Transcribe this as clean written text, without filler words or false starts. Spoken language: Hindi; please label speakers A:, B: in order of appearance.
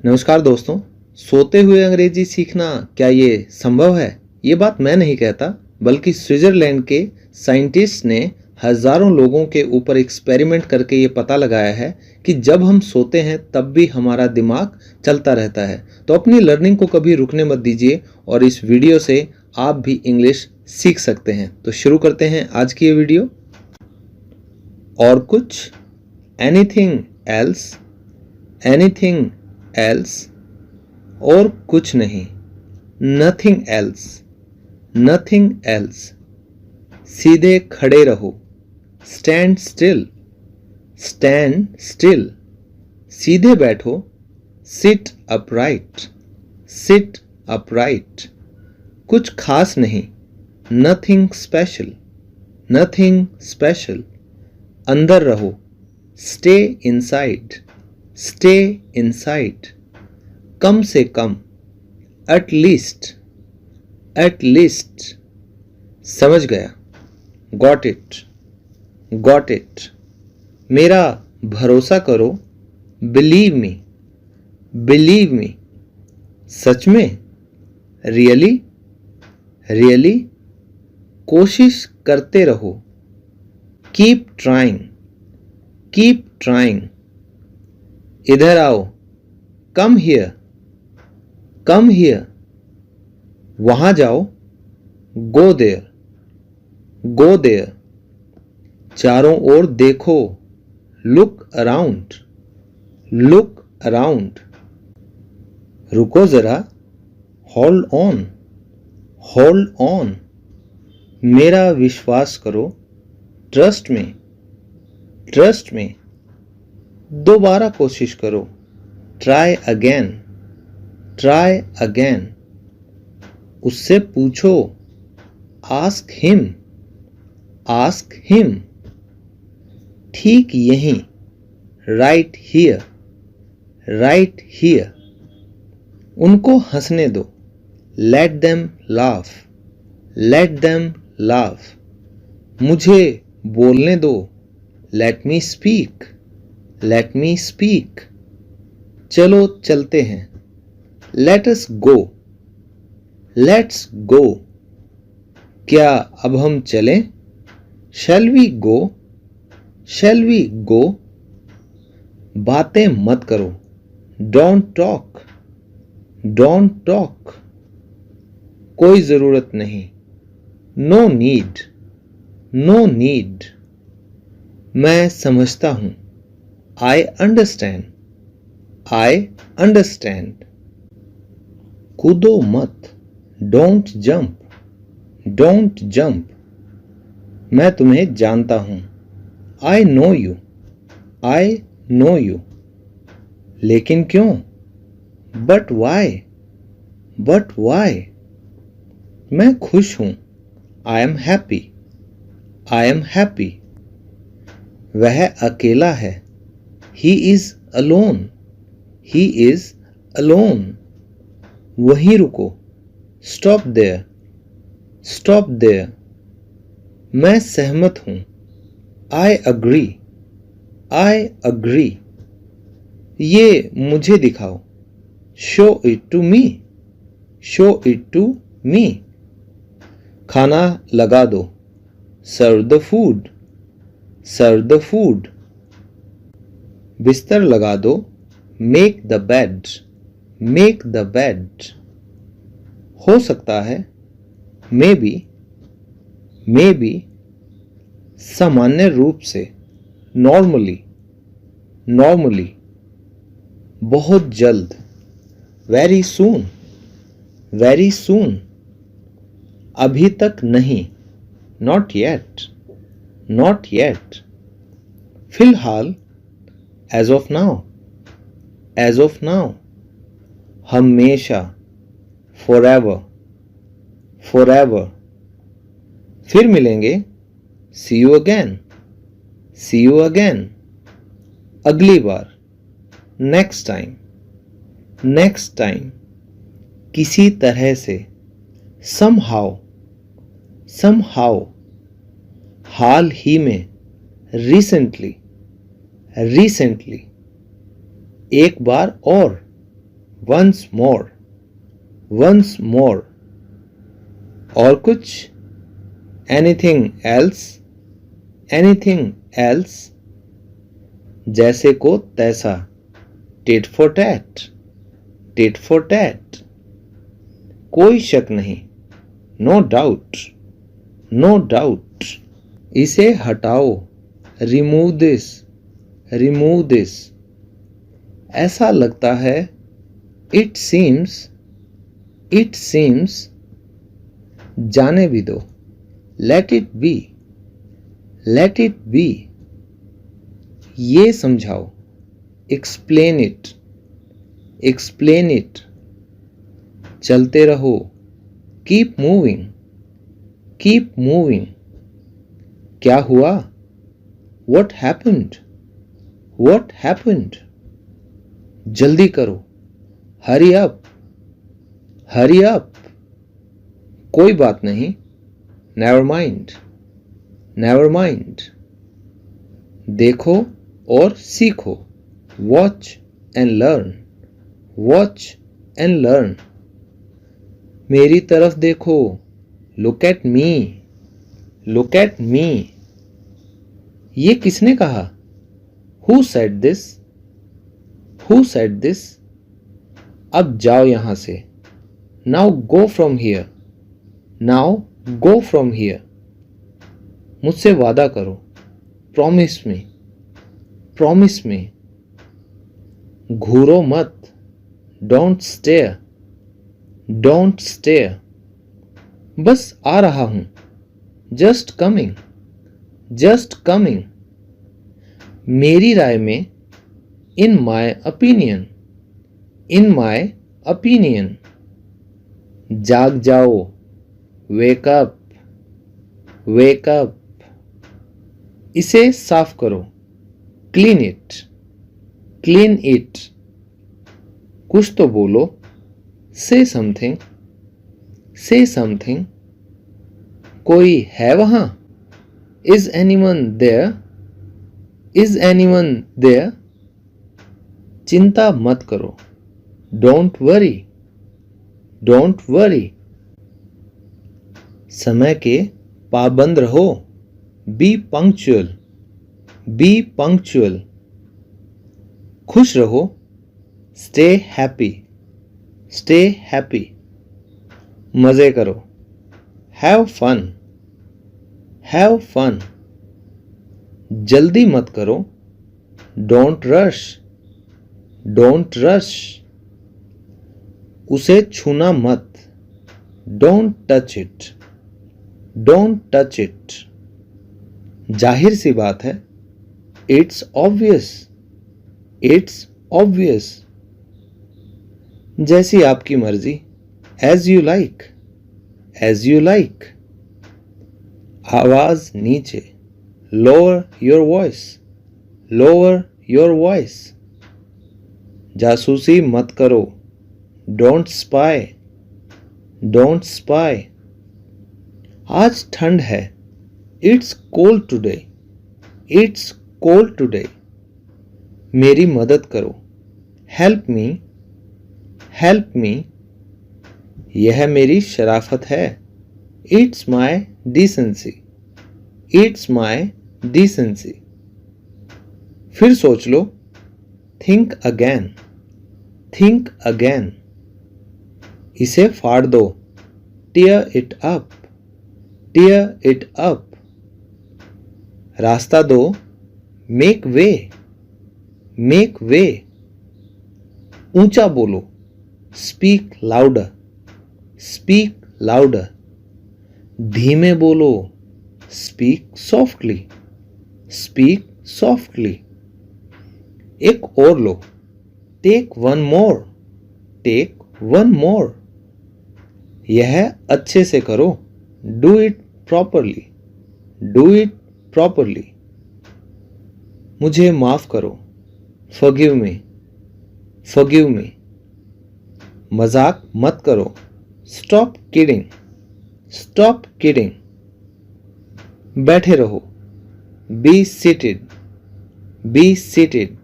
A: नमस्कार दोस्तों। सोते हुए अंग्रेजी सीखना क्या ये संभव है? ये बात मैं नहीं कहता, बल्कि स्विट्जरलैंड के साइंटिस्ट ने हजारों लोगों के ऊपर एक्सपेरिमेंट करके ये पता लगाया है कि जब हम सोते हैं तब भी हमारा दिमाग चलता रहता है। तो अपनी लर्निंग को कभी रुकने मत दीजिए और इस वीडियो से आप भी इंग्लिश सीख सकते हैं। तो शुरू करते हैं आज की ये वीडियो। और कुछ? Anything else? Anything else? और कुछ नहीं। Nothing else. Nothing else. सीधे खड़े रहो। Stand still. Stand still. सीधे बैठो। Sit upright. Sit upright. कुछ खास नहीं। Nothing special. Nothing special. अंदर रहो। Stay inside. Stay inside. कम से कम। At least. At least. समझ गया। Got it. Got it. मेरा भरोसा करो। Believe me. Believe me. सच में? रियली? रियली? कोशिश करते रहो। Keep trying. Keep trying. इधर आओ। Come here. Come here. वहां जाओ। Go there. Go there. चारों ओर देखो। Look around. Look around. रुको जरा। Hold on. Hold on. मेरा विश्वास करो। ट्रस्ट में। ट्रस्ट में। दोबारा कोशिश करो। Try again. Try again. उससे पूछो। Ask him. Ask him. ठीक यहीं। Right here. Right here. उनको हंसने दो। Let them laugh. Let them laugh. मुझे बोलने दो। Let me speak. Let me speak. चलो चलते हैं। Let us go. Let's go. क्या अब हम चलें? Shall we go? Shall we go? बातें मत करो। Don't talk. Don't talk. कोई जरूरत नहीं। No need. No need. मैं समझता हूं। I understand. I understand. कूदो मत। Don't jump. Don't jump. मैं तुम्हें जानता हूं। I know you. I know you. लेकिन क्यों? But why? But why? मैं खुश हूं। I am happy. I am happy. वह अकेला है। He is alone. He is alone. वहीं रुको। Stop there. Stop there. मैं सहमत हूं। I agree. I agree. ये मुझे दिखाओ। Show it to me. Show it to me. खाना लगा दो। Serve the food. Serve the food. बिस्तर लगा दो। Make the bed. Make the bed. हो सकता है। May be. May be. सामान्य रूप से। नॉर्मली। नॉर्मली। बहुत जल्द। Very soon. Very soon. अभी तक नहीं। Not yet. Not yet. फिलहाल। As of now. As of now. हमेशा। Forever. Forever. फिर मिलेंगे। See you again. See you again. अगली बार। Next time. Next time. किसी तरह से। Somehow. Somehow. हाल ही में। Recently. Recently. एक बार और। Once more, once more. और कुछ? Anything else, anything else. जैसे को तैसा, tit for tat, tit for tat. कोई शक नहीं, नो डाउट, नो डाउट। इसे हटाओ, रिमूव दिस, रिमूव दिस। ऐसा लगता है, इट सीम्स, इट सीम्स। जाने भी दो, let it be, let it be. ये समझाओ, एक्सप्लेन इट, एक्सप्लेन इट। चलते रहो, कीप मूविंग, कीप मूविंग। क्या हुआ? What happened? What happened? जल्दी करो, hurry up, hurry up। कोई बात नहीं, never mind, never mind। देखो और सीखो, watch and learn, watch and learn। मेरी तरफ देखो, look at me, look at me। ये किसने कहा? Who said this? Who said this? अब जाओ यहां से। Now go from here, now go from here। मुझसे वादा करो, promise me, promise me। घूरो मत, don't stare, don't stare। बस आ रहा हूं, just coming, जस्ट कमिंग। मेरी राय में, इन my opinion, in my opinion. जाग जाओ, वेक अप, वेक अप। इसे साफ करो, क्लीन इट, क्लीन इट। कुछ तो बोलो, से समथिंग, से समथिंग। कोई है वहां? Is anyone there? Is anyone there? चिंता मत करो, Don't worry, don't worry। समय के पाबंद रहो, Be punctual, be punctual। खुश रहो, Stay happy, stay happy। मजे करो, Have fun, हैव फन। जल्दी मत करो, डोंट रश, डोंट रश। उसे छूना मत, don't touch it, don't touch it. जाहिर सी बात है, इट्स ऑब्वियस, इट्स ऑब्वियस। जैसी आपकी मर्जी, as you like, as you like. आवाज नीचे, lower your voice, lower your voice. जासूसी मत करो, डोंट स्पाई, डोंट स्पाई। आज ठंड है, it's cold today, it's cold today. मेरी मदद करो, हेल्प मी, हेल्प मी। यह मेरी शराफत है, it's my decency, it's my decency. फिर सोच लो, थिंक अगेन, थिंक अगेन। इसे फाड़ दो, tear it up, tear it up. रास्ता दो, मेक वे, मेक वे। ऊंचा बोलो, स्पीक लाउडर, स्पीक लाउडर। धीमे बोलो, स्पीक सॉफ्टली, स्पीक सॉफ्टली। एक और लो, take one more, take one more. यह अच्छे से करो, do it properly, do it properly. मुझे माफ करो, फॉरगिव मी, फॉरगिव मी। मजाक मत करो, स्टॉप किडिंग, स्टॉप किडिंग। बैठे रहो, बी सीटेड, बी सीटेड।